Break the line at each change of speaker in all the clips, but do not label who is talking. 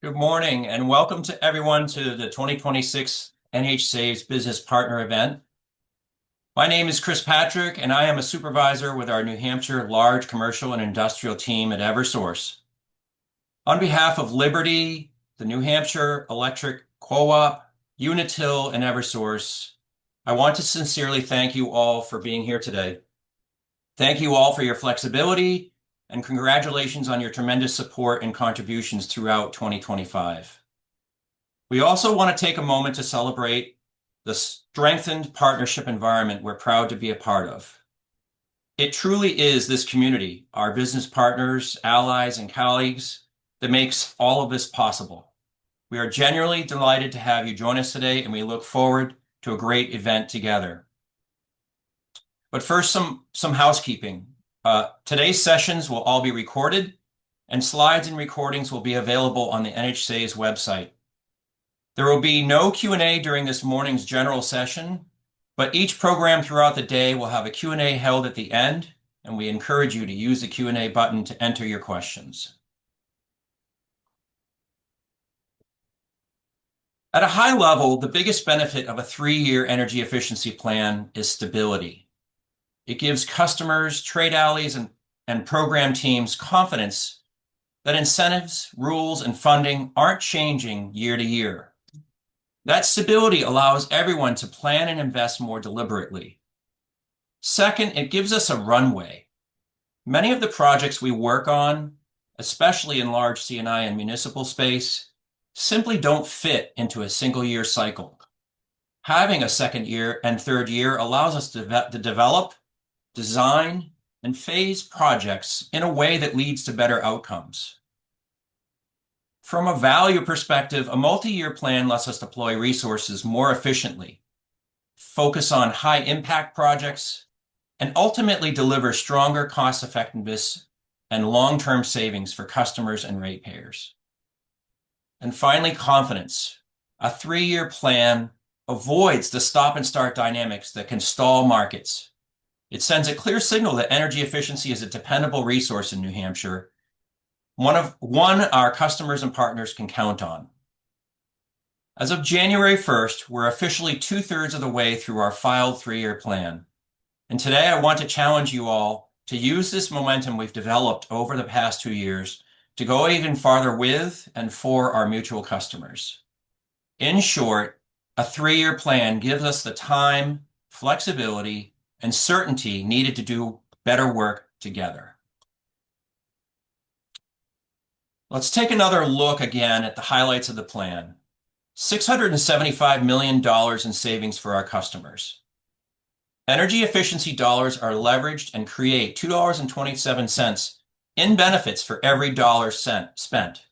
Good morning and welcome to everyone to the 2026 NHSaves Business Partner event. My name is Chris Patrick and I am a supervisor with our New Hampshire Large Commercial and Industrial team at Eversource. On behalf of Liberty, the New Hampshire Electric Co-op, Unitil, and Eversource, I want to sincerely thank you all for being here today. Thank you all for your flexibility and congratulations on your tremendous support and contributions throughout 2025. We also want to take a moment to celebrate the strengthened partnership environment we're proud to be a part of. It truly is this community, our business partners, allies, and colleagues, that makes all of this possible. We are genuinely delighted to have you join us today, and we look forward to a great event together. But first, some housekeeping. Today's sessions will all be recorded, and slides and recordings will be available on the NHSaves website. There will be no Q&A during this morning's general session, but each program throughout the day will have a Q&A held at the end, and we encourage you to use the Q&A button to enter your questions. At a high level, the biggest benefit of a 3-year energy efficiency plan is stability. It gives customers, trade allies, and program teams confidence that incentives, rules, and funding aren't changing year to year. That stability allows everyone to plan and invest more deliberately. Second, it gives us a runway. Many of the projects we work on, especially in large C&I and municipal space, simply don't fit into a single-year cycle. Having a second year and third year allows us to develop, design, and phase projects in a way that leads to better outcomes. From a value perspective, a multi-year plan lets us deploy resources more efficiently, focus on high-impact projects, and ultimately deliver stronger cost effectiveness and long-term savings for customers and ratepayers. And finally, confidence. A 3-year plan avoids the stop-and-start dynamics that can stall markets. It sends a clear signal that energy efficiency is a dependable resource in New Hampshire, one our customers and partners can count on. As of January 1st, we're officially 2/3 of the way through our filed 3-year plan. And today I want to challenge you all to use this momentum we've developed over the past 2 years to go even farther with and for our mutual customers. In short, a 3-year plan gives us the time, flexibility, and certainty needed to do better work together. Let's take another look again at the highlights of the plan. $675 million in savings for our customers. Energy efficiency dollars are leveraged and create $2.27 in benefits for every dollar spent.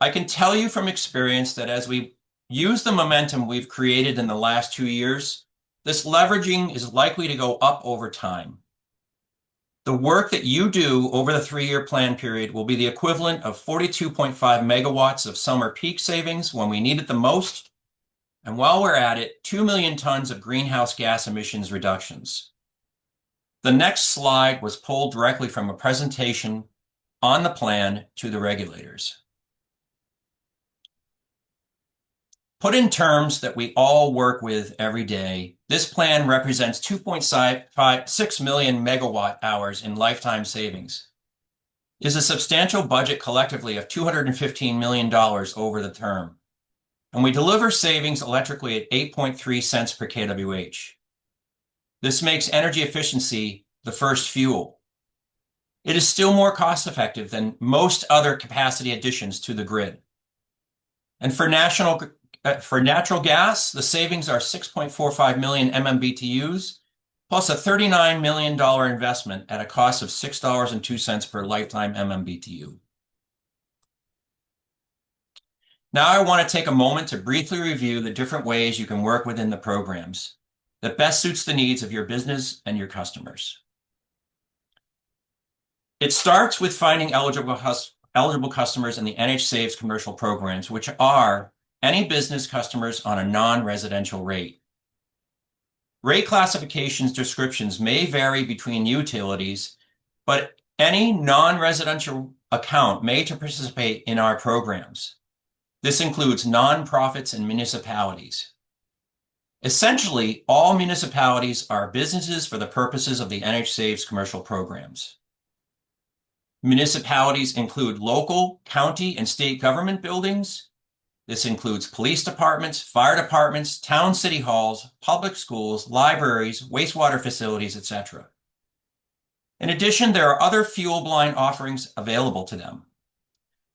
I can tell you from experience that as we use the momentum we've created in the last 2 years, this leveraging is likely to go up over time. The work that you do over the 3-year plan period will be the equivalent of 42.5 megawatts of summer peak savings when we need it the most, and while we're at it, 2 million tons of greenhouse gas emissions reductions. The next slide was pulled directly from a presentation on the plan to the regulators. Put in terms that we all work with every day, this plan represents 2.6 million megawatt hours in lifetime savings. It is a substantial budget collectively of $215 million over the term. And we deliver savings electrically at 8.3 cents per kWh. This makes energy efficiency the first fuel. It is still more cost effective than most other capacity additions to the grid. And for natural gas, the savings are 6.45 million MMBTUs, plus a $39 million investment at a cost of $6.02 per lifetime MMBTU. Now I want to take a moment to briefly review the different ways you can work within the programs that best suits the needs of your business and your customers. It starts with finding eligible customers in the NHSaves commercial programs, which are any business customers on a non-residential rate. Rate classifications descriptions may vary between utilities, but any non-residential account may participate in our programs. This includes nonprofits and municipalities. Essentially, all municipalities are businesses for the purposes of the NHSaves commercial programs. Municipalities include local, county, and state government buildings. This includes police departments, fire departments, town city halls, public schools, libraries, wastewater facilities, etc. In addition, there are other fuel blind offerings available to them.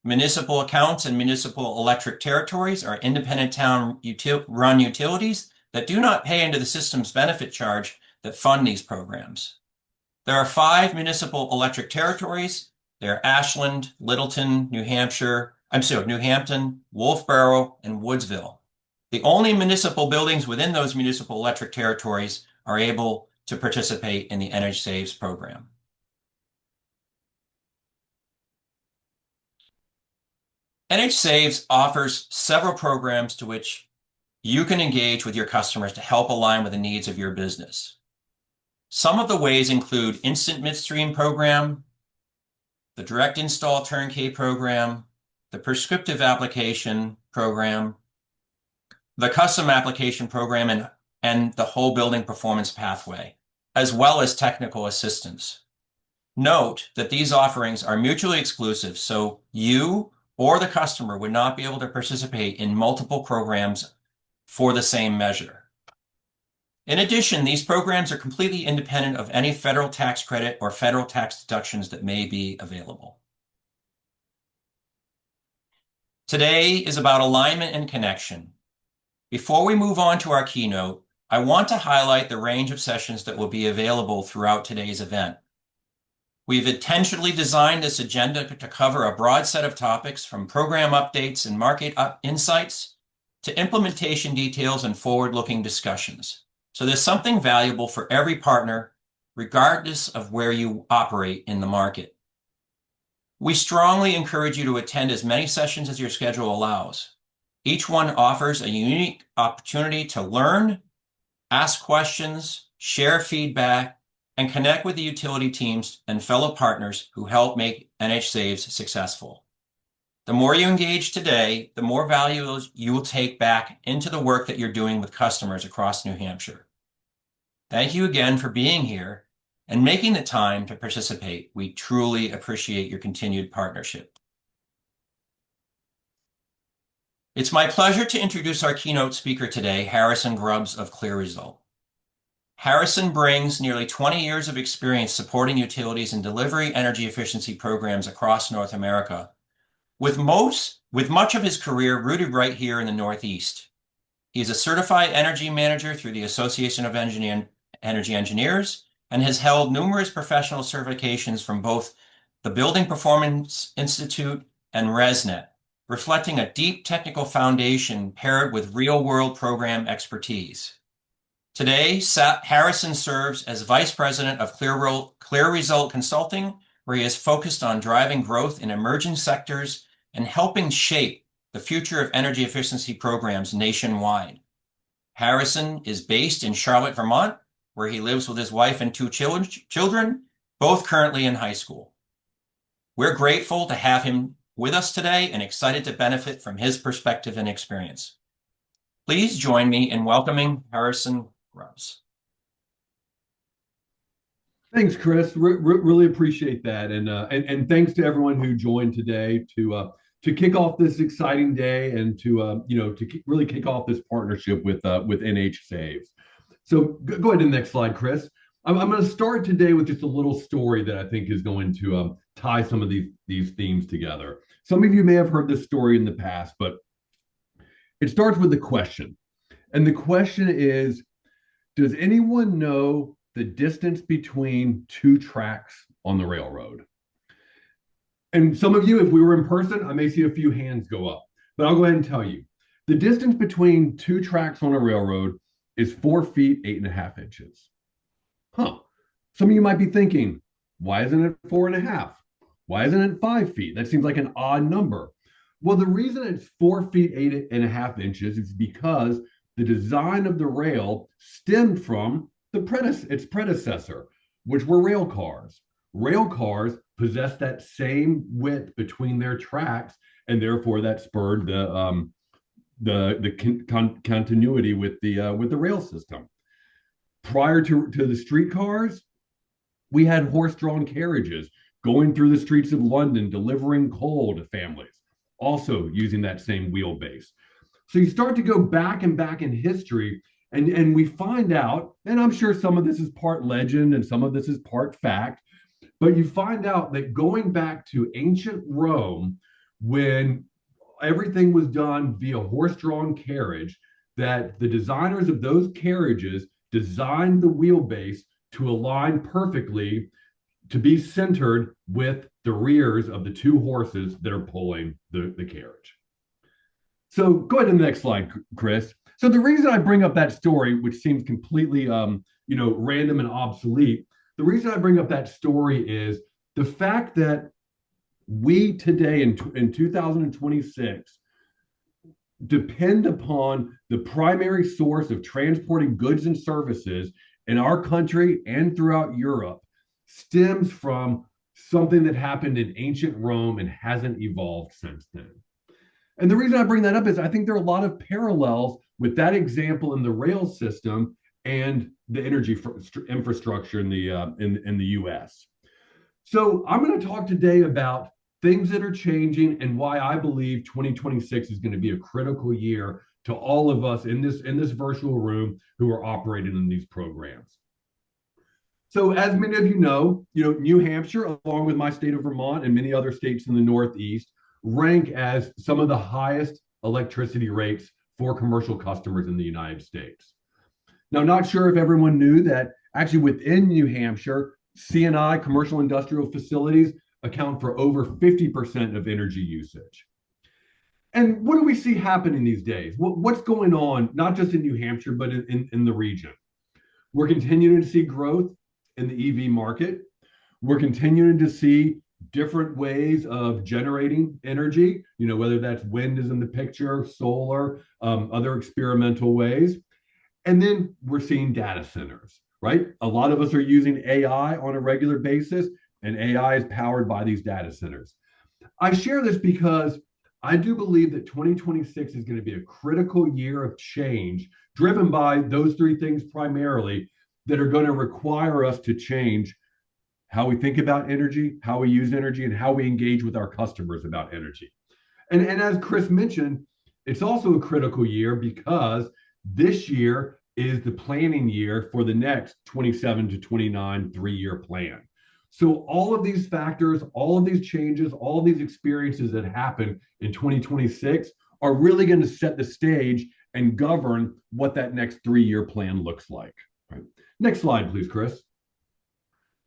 Municipal accounts and municipal electric territories are independent town-run utilities that do not pay into the system's benefit charge that fund these programs. There are 5 municipal electric territories. They're Ashland, Littleton, New Hampton, Wolfboro, and Woodsville. The only municipal buildings within those municipal electric territories are able to participate in the NHSaves program. NHSaves offers several programs to which you can engage with your customers to help align with the needs of your business. Some of the ways include Instant Midstream Program, the Direct Install Turnkey Program, the Prescriptive Application Program, the Custom Application Program, and the Whole Building Performance Pathway, as well as technical assistance. Note that these offerings are mutually exclusive, so you or the customer would not be able to participate in multiple programs for the same measure. In addition, these programs are completely independent of any federal tax credit or federal tax deductions that may be available. Today is about alignment and connection. Before we move on to our keynote, I want to highlight the range of sessions that will be available throughout today's event. We've intentionally designed this agenda to cover a broad set of topics, from program updates and market insights to implementation details and forward-looking discussions. So there's something valuable for every partner, regardless of where you operate in the market. We strongly encourage you to attend as many sessions as your schedule allows. Each one offers a unique opportunity to learn, ask questions, share feedback, and connect with the utility teams and fellow partners who help make NHSaves successful. The more you engage today, the more value you will take back into the work that you're doing with customers across New Hampshire. Thank you again for being here and making the time to participate. We truly appreciate your continued partnership. It's my pleasure to introduce our keynote speaker today, Harrison Grubbs of ClearResult. Harrison brings nearly 20 years of experience supporting utilities and delivery energy efficiency programs across North America, with much of his career rooted right here in the Northeast. He is a certified energy manager through the Association of Energy Engineers and has held numerous professional certifications from both the Building Performance Institute and ResNet, reflecting a deep technical foundation paired with real-world program expertise. Today, Harrison serves as Vice President of ClearResult Consulting, where he is focused on driving growth in emerging sectors and helping shape the future of energy efficiency programs nationwide. Harrison is based in Charlotte, Vermont, where he lives with his wife and 2 children, both currently in high school. We're grateful to have him with us today and excited to benefit from his perspective and experience. Please join me in welcoming Harrison Grubbs.
Thanks, Chris. Really appreciate that, and thanks to everyone who joined today to kick off this exciting day and to really kick off this partnership with NHSaves. So go ahead to the next slide, Chris. I'm going to start today with just a little story that I think is going to tie some of these themes together. Some of you may have heard this story in the past, but it starts with a question, and the question is, does anyone know the distance between 2 tracks on the railroad? And some of you, if we were in person, I may see a few hands go up, but I'll go ahead and tell you. The distance between 2 tracks on a railroad is 4 feet, 8.5 inches. Huh. Some of you might be thinking, why isn't it 4.5? Why isn't it 5 feet? That seems like an odd number. Well, the reason it's 4 feet, 8.5 inches is because the design of the rail stemmed from its predecessor, which were rail cars. Rail cars possess that same width between their tracks, and therefore that spurred the continuity with the rail system. Prior to the streetcars, we had horse-drawn carriages going through the streets of London, delivering coal to families, also using that same wheelbase. So you start to go back and back in history, and we find out, and I'm sure some of this is part legend and some of this is part fact, but you find out that going back to ancient Rome, when everything was done via horse-drawn carriage, that the designers of those carriages designed the wheelbase to align perfectly to be centered with the rears of the two horses that are pulling the carriage. So go ahead to the next slide, Chris. So the reason I bring up that story, which seems completely random and obsolete, the reason I bring up that story is the fact that we today in 2026 depend upon the primary source of transporting goods and services in our country and throughout Europe stems from something that happened in ancient Rome and hasn't evolved since then. And the reason I bring that up is I think there are a lot of parallels with that example in the rail system and the energy infrastructure in the U.S. So I'm going to talk today about things that are changing and why I believe 2026 is going to be a critical year to all of us in this virtual room who are operating in these programs. So as many of you know, New Hampshire, along with my state of Vermont and many other states in the Northeast, rank as some of the highest electricity rates for commercial customers in the United States. Now, not sure if everyone knew that actually within New Hampshire, C&I, commercial industrial facilities, account for over 50% of energy usage. And what do we see happening these days? What's going on, not just in New Hampshire, but in the region? We're continuing to see growth in the EV market. We're continuing to see different ways of generating energy, whether that's wind is in the picture, solar, other experimental ways. And then we're seeing data centers, right? A lot of us are using AI on a regular basis, and AI is powered by these data centers. I share this because I do believe that 2026 is going to be a critical year of change, driven by those three things primarily, that are going to require us to change how we think about energy, how we use energy, and how we engage with our customers about energy. And as Chris mentioned, it's also a critical year because this year is the planning year for the next 27 to 29 3-year plan. So all of these factors, all of these changes, all of these experiences that happen in 2026 are really going to set the stage and govern what that next 3-year plan looks like. Right. Next slide, please, Chris.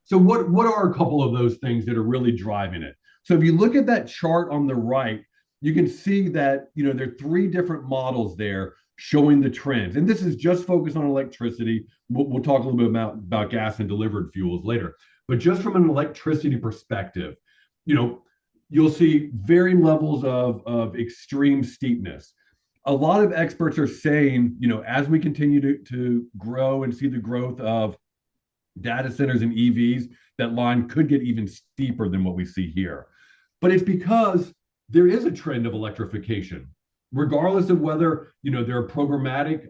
So what are a couple of those things that are really driving it? So if you look at that chart on the right, you can see that there are 3 different models there showing the trends. And this is just focused on electricity. We'll talk a little bit about gas and delivered fuels later. But just from an electricity perspective, you'll see varying levels of extreme steepness. A lot of experts are saying, as we continue to grow and see the growth of data centers and EVs, that line could get even steeper than what we see here. But it's because there is a trend of electrification, regardless of whether there are programmatic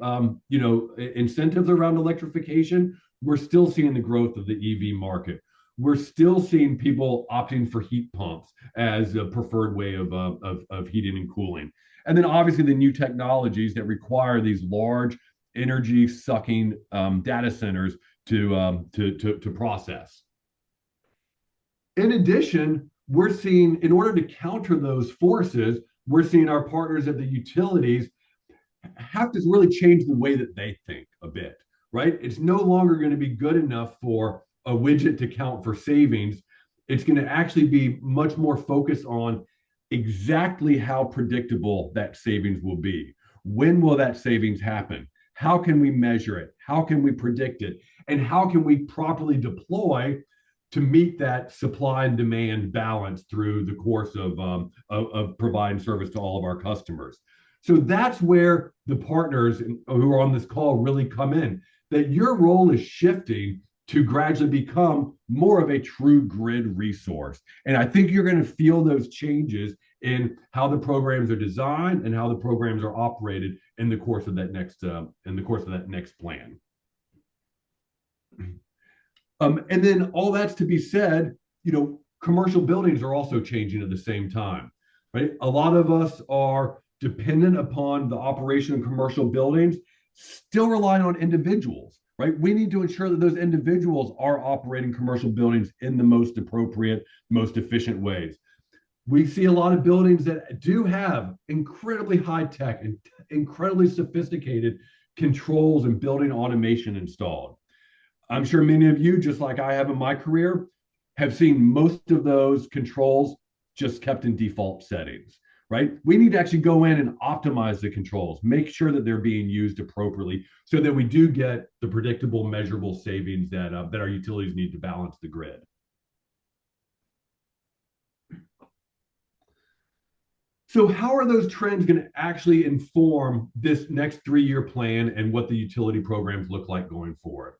incentives around electrification. We're still seeing the growth of the EV market. We're still seeing people opting for heat pumps as a preferred way of heating and cooling. And then obviously the new technologies that require these large energy sucking data centers to process. In addition, we're seeing, in order to counter those forces, we're seeing our partners at the utilities have to really change the way that they think a bit, right? It's no longer going to be good enough for a widget to count for savings. It's going to actually be much more focused on exactly how predictable that savings will be. When will that savings happen? How can we measure it? How can we predict it? And how can we properly deploy to meet that supply and demand balance through the course of providing service to all of our customers? So that's where the partners who are on this call really come in, that your role is shifting to gradually become more of a true grid resource. And I think you're going to feel those changes in how the programs are designed and how the programs are operated in the course of that next plan. And then all that's to be said, commercial buildings are also changing at the same time, right? A lot of us are dependent upon the operation of commercial buildings, still relying on individuals, right? We need to ensure that those individuals are operating commercial buildings in the most appropriate, most efficient ways. We see a lot of buildings that do have incredibly high tech and incredibly sophisticated controls and building automation installed. I'm sure many of you, just like I have in my career, have seen most of those controls just kept in default settings, right? We need to actually go in and optimize the controls, make sure that they're being used appropriately so that we do get the predictable, measurable savings that our utilities need to balance the grid. So how are those trends going to actually inform this next 3-year plan and what the utility programs look like going forward?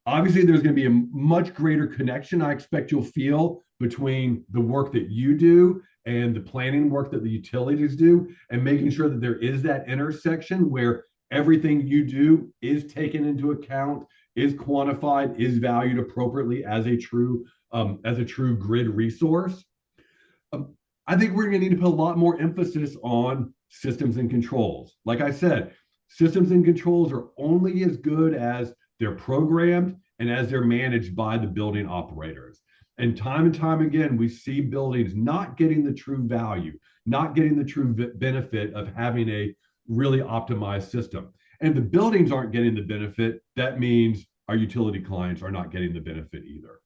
Obviously, there's going to be a much greater connection I expect you'll feel between the work that you do and the planning work that the utilities do, and making sure that there is that intersection where everything you do is taken into account, is quantified, is valued appropriately as a true grid resource. I think we're going to need to put a lot more emphasis on systems and controls. Like I said, systems and controls are only as good as they're programmed and as they're managed by the building operators. And time again, we see buildings not getting the true value, not getting the true benefit of having a really optimized system. And if the buildings aren't getting the benefit, that means our utility clients are not getting the benefit either.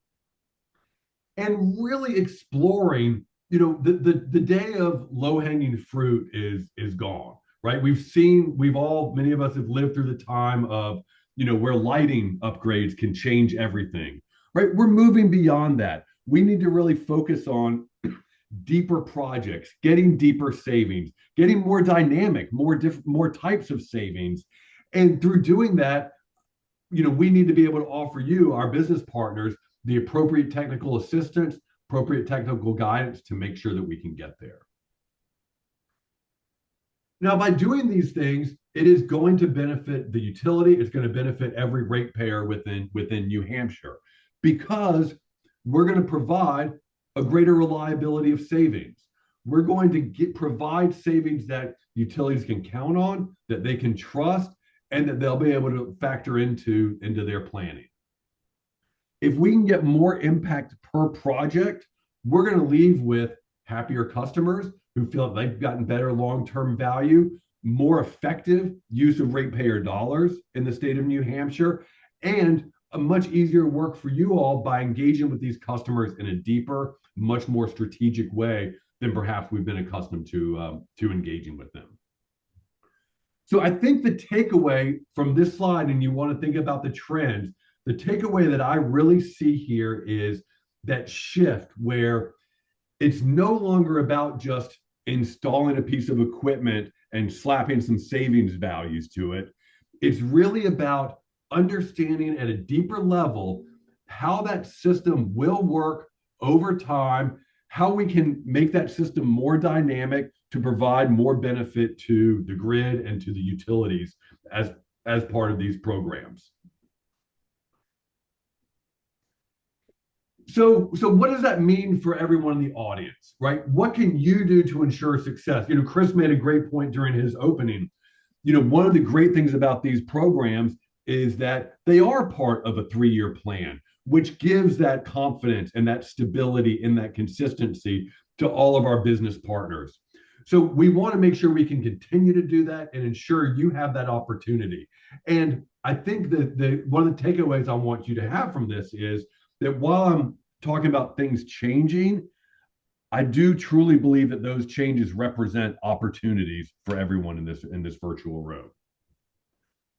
And really exploring, the day of low-hanging fruit is gone, right? Many of us have lived through the time of where lighting upgrades can change everything, right? We're moving beyond that. We need to really focus on deeper projects, getting deeper savings, getting more dynamic, more types of savings. And through doing that, we need to be able to offer you, our business partners, the appropriate technical assistance, appropriate technical guidance to make sure that we can get there. Now, by doing these things, it is going to benefit the utility. It's going to benefit every ratepayer within New Hampshire, because we're going to provide a greater reliability of savings. We're going to provide savings that utilities can count on, that they can trust, and that they'll be able to factor into their planning. If we can get more impact per project, we're going to leave with happier customers who feel that they've gotten better long-term value, more effective use of ratepayer dollars in the state of New Hampshire, and a much easier work for you all by engaging with these customers in a deeper, much more strategic way than perhaps we've been accustomed to engaging with them. So I think the takeaway from this slide, and you want to think about the trends, the takeaway that I really see here is that shift where it's no longer about just installing a piece of equipment and slapping some savings values to it. It's really about understanding at a deeper level how that system will work over time, how we can make that system more dynamic to provide more benefit to the grid and to the utilities as part of these programs. So what does that mean for everyone in the audience, right? What can you do to ensure success? Chris made a great point during his opening. One of the great things about these programs is that they are part of a 3-year plan, which gives that confidence and that stability and that consistency to all of our business partners. So we want to make sure we can continue to do that and ensure you have that opportunity. And I think that one of the takeaways I want you to have from this is that while I'm talking about things changing, I do truly believe that those changes represent opportunities for everyone in this virtual room.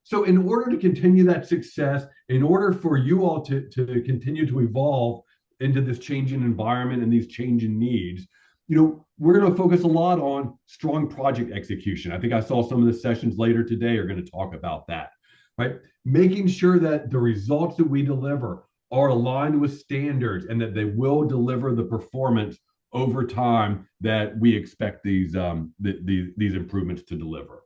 So in order to continue that success, in order for you all to continue to evolve into this changing environment and these changing needs, we're going to focus a lot on strong project execution. I think I saw some of the sessions later today are going to talk about that, right? Making sure that the results that we deliver are aligned with standards and that they will deliver the performance over time that we expect these improvements to deliver.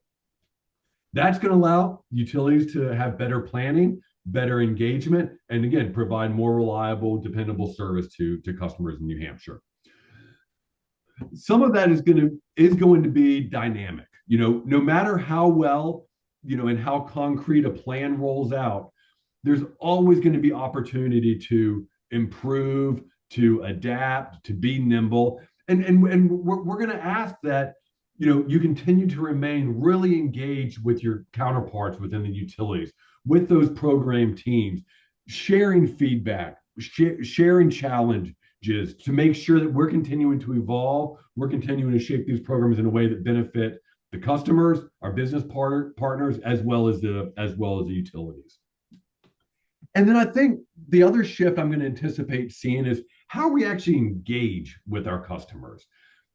That's going to allow utilities to have better planning, better engagement, and again, provide more reliable, dependable service to customers in New Hampshire. Some of that is going to be dynamic. No matter how well, and how concrete a plan rolls out, there's always going to be opportunity to improve, to adapt, to be nimble. And we're going to ask that you continue to remain really engaged with your counterparts within the utilities, with those program teams, sharing feedback, sharing challenges to make sure that we're continuing to evolve, we're continuing to shape these programs in a way that benefit the customers, our business partners, as well as the utilities. And then I think the other shift I'm going to anticipate seeing is how we actually engage with our customers.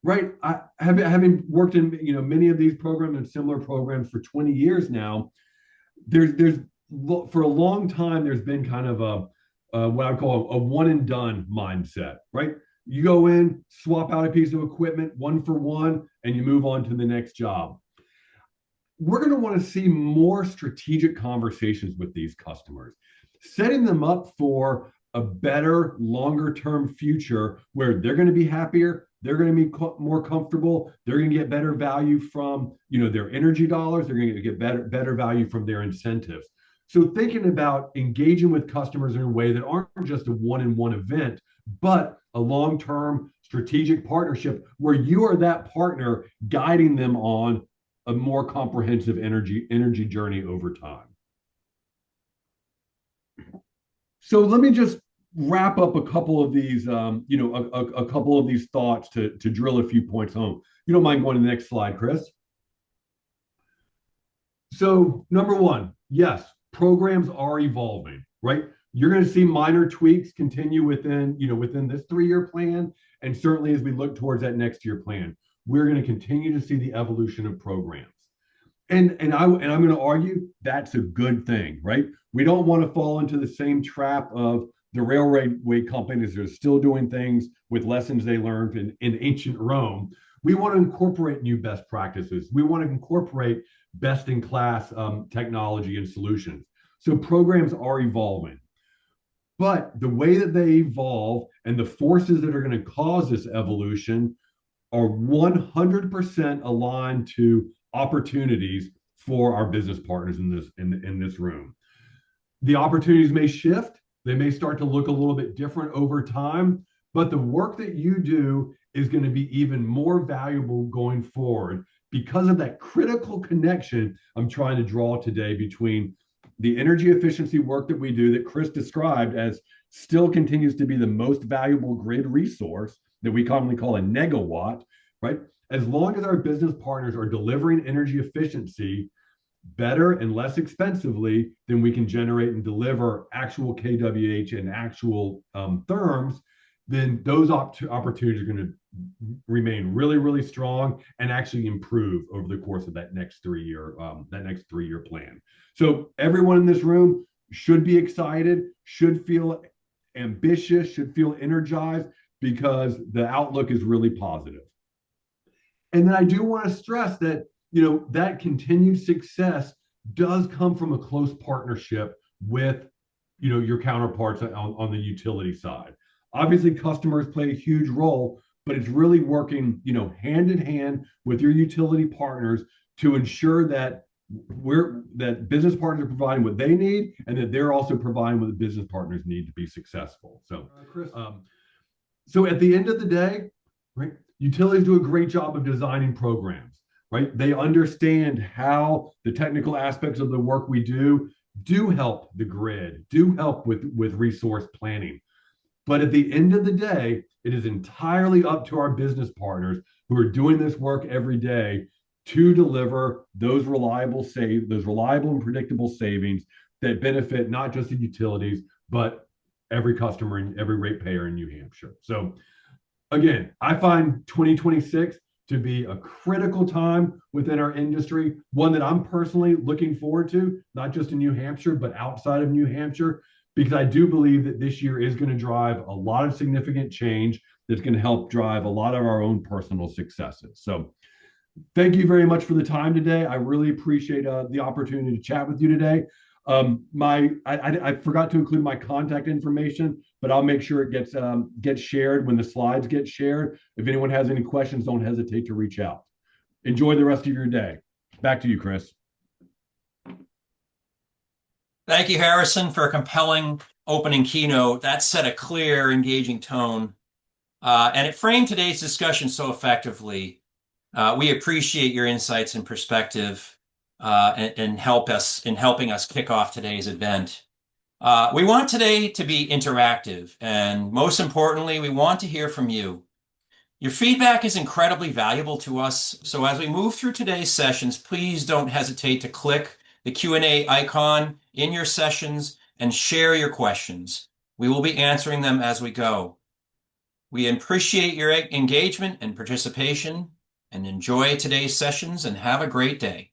Right, having worked in many of these programs and similar programs for 20 years now, there's for a long time there's been kind of what I call a one and done mindset. Right, you go in, swap out a piece of equipment, one for one, and you move on to the next job. We're going to want to see more strategic conversations with these customers, setting them up for a better, longer term future where they're going to be happier, they're going to be more comfortable, they're going to get better value from their energy dollars, they're going to get better value from their incentives. So thinking about engaging with customers in a way that aren't just a one-on-one event, but a long-term strategic partnership where you are that partner guiding them on a more comprehensive energy journey over time. So let me just wrap up a couple of these, a couple of these thoughts to drill a few points home. You don't mind going to the next slide, Chris? So number one, yes, programs are evolving, right? You're going to see minor tweaks continue within this 3-year plan, and certainly as we look towards that next year plan, we're going to continue to see the evolution of programs. And I'm going to argue that's a good thing, right? We don't want to fall into the same trap of the railway companies that are still doing things with lessons they learned in ancient Rome. We want to incorporate new best practices. We want to incorporate best-in-class technology and solutions. So programs are evolving. But the way that they evolve and the forces that are going to cause this evolution are 100% aligned to opportunities for our business partners in this room. The opportunities may shift. They may start to look a little bit different over time, but the work that you do is going to be even more valuable going forward because of that critical connection I'm trying to draw today between the energy efficiency work that we do that Chris described as still continues to be the most valuable grid resource that we commonly call a negawatt, right? As long as our business partners are delivering energy efficiency better and less expensively than we can generate and deliver actual kWh and actual therms, then those opportunities are going to remain really, really strong and actually improve over the course of that next 3-year plan. So everyone in this room should be excited, should feel ambitious, should feel energized because the outlook is really positive. And then I do want to stress that that continued success does come from a close partnership with your counterparts on the utility side. Obviously, customers play a huge role, but it's really working hand in hand with your utility partners to ensure that business partners are providing what they need and that they're also providing what the business partners need to be successful. So, Chris, so at the end of the day, right, utilities do a great job of designing programs. Right? They understand how the technical aspects of the work we do help the grid, do help with resource planning. But at the end of the day, it is entirely up to our business partners who are doing this work every day to deliver those reliable and predictable savings that benefit not just the utilities, but every customer and every ratepayer in New Hampshire. So again, I find 2026 to be a critical time within our industry, one that I'm personally looking forward to, not just in New Hampshire, but outside of New Hampshire, because I do believe that this year is going to drive a lot of significant change that's going to help drive a lot of our own personal successes. So thank you very much for the time today. I really appreciate the opportunity to chat with you today. I forgot to include my contact information, but I'll make sure it gets shared when the slides get shared. If anyone has any questions, don't hesitate to reach out. Enjoy the rest of your day. Back to you, Chris.
Thank you, Harrison, for a compelling opening keynote. That set a clear, engaging tone, and it framed today's discussion so effectively. We appreciate your insights and perspective and helping us kick off today's event. We want today to be interactive, and most importantly, we want to hear from you. Your feedback is incredibly valuable to us, so as we move through today's sessions, please don't hesitate to click the Q&A icon in your sessions and share your questions. We will be answering them as we go. We appreciate your engagement and participation, and enjoy today's sessions and have a great day.